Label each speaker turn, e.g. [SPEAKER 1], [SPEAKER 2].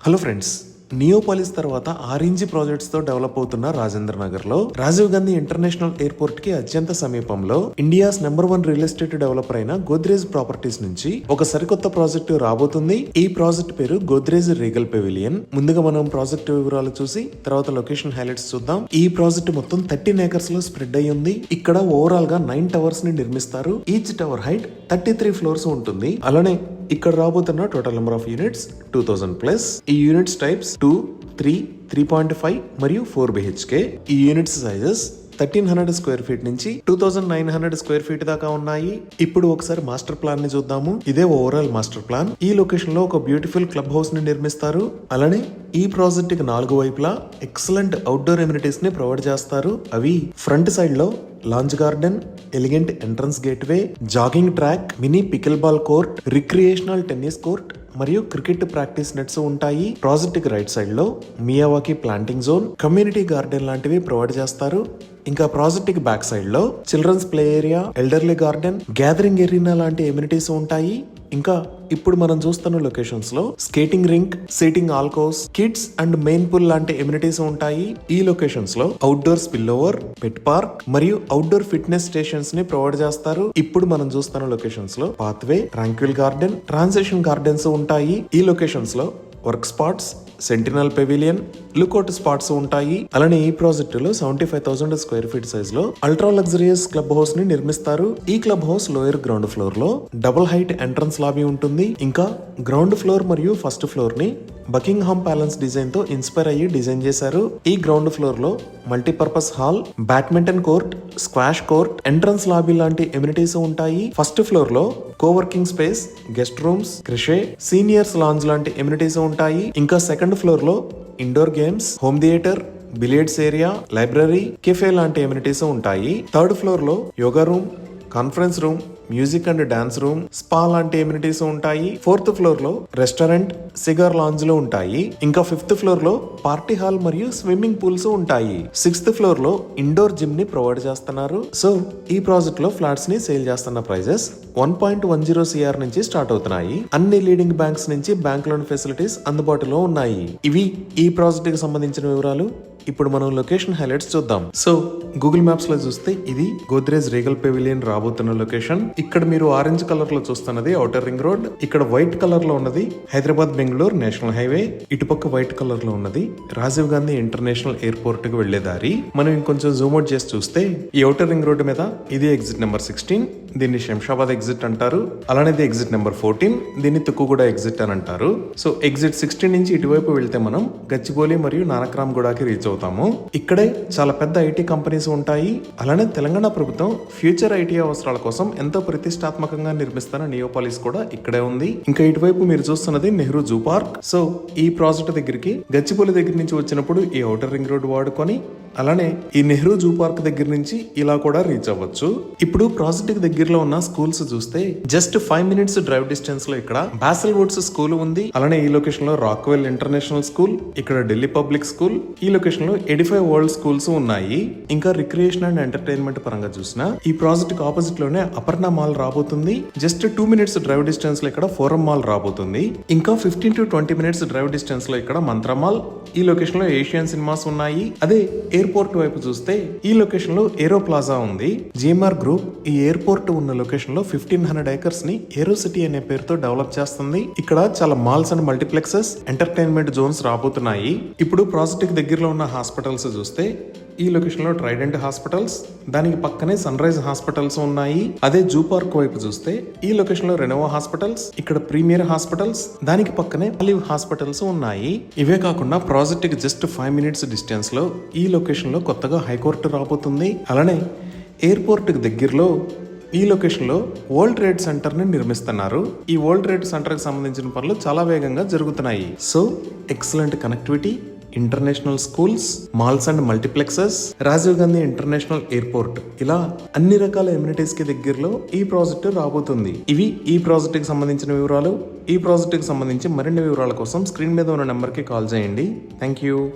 [SPEAKER 1] Hello friends, Neopolis తర్వాత orange projects తో develop అవుతున్న రాజేంద్ర నగర్ లో రాజీవ్ గాంధీ ఇంటర్నేషనల్ ఎయిర్పోర్ట్ కి అత్యంత సమీపంలో India's number 1 real estate developer అయిన గోద్రేజ్ ప్రాపర్టీస్ నుంచి ఒక సరికొత్త ప్రాజెక్టు రాబోతుంది. ఈ ప్రాజెక్ట్ పేరు గోద్రేజ్ రీగల్ పెవిలియన్. ముందుగా మనం ప్రాజెక్ట్ వివరాలు చూసి తర్వాత లొకేషన్ హైలైట్స్ చూద్దాం. ఈ ప్రాజెక్ట్ మొత్తం 13 ఏకర్స్ లో స్ప్రెడ్ అయ్యి ఉంది. ఇక్కడ ఓవరాల్ గా 9 టవర్స్ ని నిర్మిస్తారు. ఈచ్ టవర్ హైట్ 33 ఫ్లోర్స్ ఉంటుంది. అలానే ఇక్కడ రాబోతున్న టోటల్ నెంబర్ ఆఫ్ యూనిట్స్ 2000+. ఈ యూనిట్స్ టైప్స్ 2, 3, 3.5 మరియు 4 BHK. ఈ యూనిట్స్ సైజెస్ 1300 స్క్వేర్ ఫీట్ నుంచి 2900 స్క్వేర్ ఫీట్ దాకా ఉన్నాయి. ఇప్పుడు ఒకసారి మాస్టర్ ప్లాన్ ని చూద్దాము. ఇదే ఓవరాల్ మాస్టర్ ప్లాన్. ఈ లొకేషన్ లో ఒక బ్యూటిఫుల్ క్లబ్ హౌస్ ని నిర్మిస్తారు. అలానే ఈ ప్రాజెక్ట్ కి 4 వైపులా ఎక్సలెంట్ అవుట్డోర్ ఎమ్యూనిటీస్ ని ప్రొవైడ్ చేస్తారు. అవి ఫ్రంట్ సైడ్ లో lounge garden, elegant entrance gateway, jogging track, mini pickleball court, recreational tennis court మరియు క్రికెట్ ప్రాక్టీస్ నెట్స్ ఉంటాయి. ప్రాజెక్ట్ కి రైట్ సైడ్ లో Miyawaki planting zone, community garden లాంటివి provide చేస్తారు. ఇంకా ప్రాజెక్ట్ కి బ్యాక్ సైడ్ లో children's play area, elderly garden, gathering area లాంటి ఎమ్యూనిటీస్ ఉంటాయి. ఇంకా ఇప్పుడు మనం చూస్తున్న లొకేషన్స్ లో skating rink, seating alcoves, kids and main pool లాంటి ఎమ్యూనిటీస్ ఉంటాయి. ఈ లొకేషన్స్ లో outdoor spill over, pet park మరియు అవుట్డోర్ ఫిట్నెస్ స్టేషన్స్ ని ప్రొవైడ్ చేస్తారు. ఇప్పుడు మనం చూస్తున్న లొకేషన్స్ లో pathway, tranquil garden, transition gardens ఉంటాయి. ఈ లొకేషన్స్ లో work spots, sentinel pavilion, lookout spots ఉంటాయి. అలానే ఈ ప్రాజెక్ట్ లో 75,000 స్క్వేర్ ఫీట్ సైజ్ లో అల్ట్రా లగ్జరియస్ క్లబ్ హౌస్ ని నిర్మిస్తారు. ఈ club house lower ground floor లో డబుల్ హైట్ ఎంట్రన్స్ లాబీ ఉంటుంది. ఇంకా గ్రౌండ్ ఫ్లోర్ మరియు ఫస్ట్ ఫ్లోర్ ని బకింగ్హామ్ ప్యాలెస్ డిజైన్ తో ఇన్స్పైర్ అయ్యి డిజైన్ చేశారు. ఈ గ్రౌండ్ ఫ్లోర్ లో multipurpose hall, badminton court, squash court, entrance lobby లాంటి ఎమ్యూనిటీస్ ఉంటాయి. ఫస్ట్ ఫ్లోర్ లో coworking space, guest rooms, creche, seniors lounge లాంటి ఎమ్యూనిటీస్ ఉంటాయి. ఇంకా సెకండ్ ఫ్లోర్ లో indoor games, home theatre, billiards area, library, cafe లాంటి amenities ఉంటాయి. థర్డ్ ఫ్లోర్ లో yoga room, conference room, music and dance room, spa లాంటి amenities ఉంటాయి. ఫోర్త్ ఫ్లోర్ లో రెస్టారెంట్, సిగార్ లాంజ్ లో ఉంటాయి. ఇంకా ఫిఫ్త్ ఫ్లోర్ లో పార్టీ హాల్ మరియు స్విమ్మింగ్ పూల్స్ ఉంటాయి. సిక్స్త్ ఫ్లోర్ లో ఇండోర్ జిమ్ ని ప్రొవైడ్ చేస్తున్నారు. సో ఈ ప్రాజెక్ట్ లో ఫ్లాట్స్ ని సేల్ చేస్తున్న ప్రైజెస్ 1.10 CR నుంచి స్టార్ట్ అవుతున్నాయి. అన్ని లీడింగ్ బ్యాంక్స్ నుంచి బ్యాంక్ లోన్ ఫెసిలిటీస్ అందుబాటులో ఉన్నాయి. ఇవి ఈ ప్రాజెక్ట్ కి సంబంధించిన వివరాలు. ఇప్పుడు మనం లొకేషన్ హైలైట్స్ చూద్దాం. సో గూగుల్ మ్యాప్స్ లో చూస్తే ఇది గోద్రేజ్ రీగల్ పెవిలియన్ రాబోతున్న లొకేషన్. ఇక్కడ మీరు ఆరెంజ్ కలర్ లో చూస్తున్నది ఔటర్ రింగ్ రోడ్. ఇక్కడ వైట్ కలర్ లో ఉన్నది హైదరాబాద్ బెంగళూరు నేషనల్ హైవే. ఇటుపక్క వైట్ కలర్ లో ఉన్నది రాజీవ్ గాంధీ ఇంటర్నేషనల్ ఎయిర్పోర్ట్ కు వెళ్లే దారి. మనం ఇంకొంచెం జూమ్ అవుట్ చేసి చూస్తే ఈ ఔటర్ రింగ్ రోడ్ మీద ఇది ఎగ్జిట్ నెంబర్ 16, దీన్ని శంషాబాద్ ఎగ్జిట్ అంటారు. అలానే ఎగ్జిట్ నెంబర్ 14, దీన్ని తుక్కుగూడ ఎగ్జిట్ అని అంటారు. సో ఎగ్జిట్ 16 నుంచి ఇటువైపు వెళ్తే మనం గచ్చిబౌలి మరియు నానక్రామ్ గూడకి రీచ్ అవుతాము. ఇక్కడే చాలా పెద్ద ఐటీ కంపెనీస్ ఉంటాయి. అలానే తెలంగాణ ప్రభుత్వం ఫ్యూచర్ ఐటీ అవసరాల కోసం ఎంతో ప్రతిష్టాత్మకంగా నిర్మిస్తున్న నియోపాలిస్ కూడా ఇక్కడే ఉంది. ఇంకా ఇటువైపు మీరు చూస్తున్నది నెహ్రూ జూ పార్క్. సో ఈ ప్రాజెక్ట్ దగ్గరికి గచ్చిబౌలి దగ్గర నుంచి వచ్చినప్పుడు ఈ ఔటర్ రింగ్ రోడ్ వాడుకొని అలానే ఈ నెహ్రూ జూ పార్క్ దగ్గర నుంచి ఇలా కూడా రీచ్ అవ్వచ్చు. ఇప్పుడు ప్రాజెక్ట్ కి దగ్గరలో ఉన్న స్కూల్స్ చూస్తే జస్ట్ 5 minutes డ్రైవ్ డిస్టెన్స్ లో ఇక్కడ బాసెల్ వుడ్స్ స్కూల్ ఉంది. అలానే ఈ లొకేషన్ లో రాక్వెల్ ఇంటర్నేషనల్ స్కూల్, ఇక్కడ ఢిల్లీ పబ్లిక్ స్కూల్, ఈ లొకేషన్ లో 85 వరల్డ్ స్కూల్స్ ఉన్నాయి. ఇంకా రిక్రియేషన్ అండ్ ఎంటర్టైన్మెంట్ పరంగా చూసినా ఈ ప్రాజెక్ట్ కి ఆపోజిట్ లోనే అపర్ణ మాల్ రాబోతుంది. జస్ట్ 2 minutes డ్రైవ్ డిస్టెన్స్ లో ఇక్కడ ఫోరం మాల్ రాబోతుంది. ఇంకా 15 to 20 minutes డ్రైవ్ డిస్టెన్స్ లో ఇక్కడ మంత్ర మాల్, ఈ లొకేషన్ లో ఏషియన్ సినిమాస్ ఉన్నాయి. అదే ఎయిర్పోర్ట్ వైపు చూస్తే ఈ లొకేషన్ లో ఏరో ప్లాజా ఉంది. జిఎంఆర్ గ్రూప్ ఈ ఎయిర్పోర్ట్ ఉన్న లొకేషన్ లో 1500 acres ని ఏరో సిటీ అనే పేరుతో డెవలప్ చేస్తుంది. ఇక్కడ చాలా malls and multiplexes, entertainment Jones రాబోతున్నాయి. ఇప్పుడు ప్రాజెక్ట్ కి దగ్గరలో ఉన్న హాస్పిటల్స్ చూస్తే ఈ లొకేషన్ లో ట్రైడెంట్ హాస్పిటల్స్, దానికి పక్కనే సన్ రైజ్ హాస్పిటల్స్ ఉన్నాయి. అదే జూ పార్క్ వైపు చూస్తే ఈ లొకేషన్ లో రెనోవా హాస్పిటల్స్, ఇక్కడ ప్రీమియర్ హాస్పిటల్స్, దానికి పక్కనే ఆలివ్ హాస్పిటల్స్ ఉన్నాయి. ఇవే కాకుండా ప్రాజెక్ట్ కి జస్ట్ 5 minutes డిస్టెన్స్ లో ఈ లొకేషన్ లో కొత్తగా హైకోర్టు రాబోతుంది. అలానే ఎయిర్పోర్ట్ కి దగ్గరలో ఈ లొకేషన్ లో వరల్డ్ ట్రేడ్ సెంటర్ ని నిర్మిస్తున్నారు. ఈ వరల్డ్ ట్రేడ్ సెంటర్ కి సంబంధించిన పనులు చాలా వేగంగా జరుగుతున్నాయి. So excellent connectivity, international schools, malls and multiplexes, Rajiv Gandhi international airport, ఇలా అన్ని రకాల ఎమ్యూనిటీస్ కి దగ్గరలో ఈ ప్రాజెక్ట్ రాబోతుంది. ఇవి ఈ ప్రాజెక్ట్ కి సంబంధించిన వివరాలు. ఈ ప్రాజెక్ట్ కి సంబంధించి మరిన్ని వివరాల కోసం స్క్రీన్ మీద ఉన్న నెంబర్ కి కాల్ చేయండి. Thank you.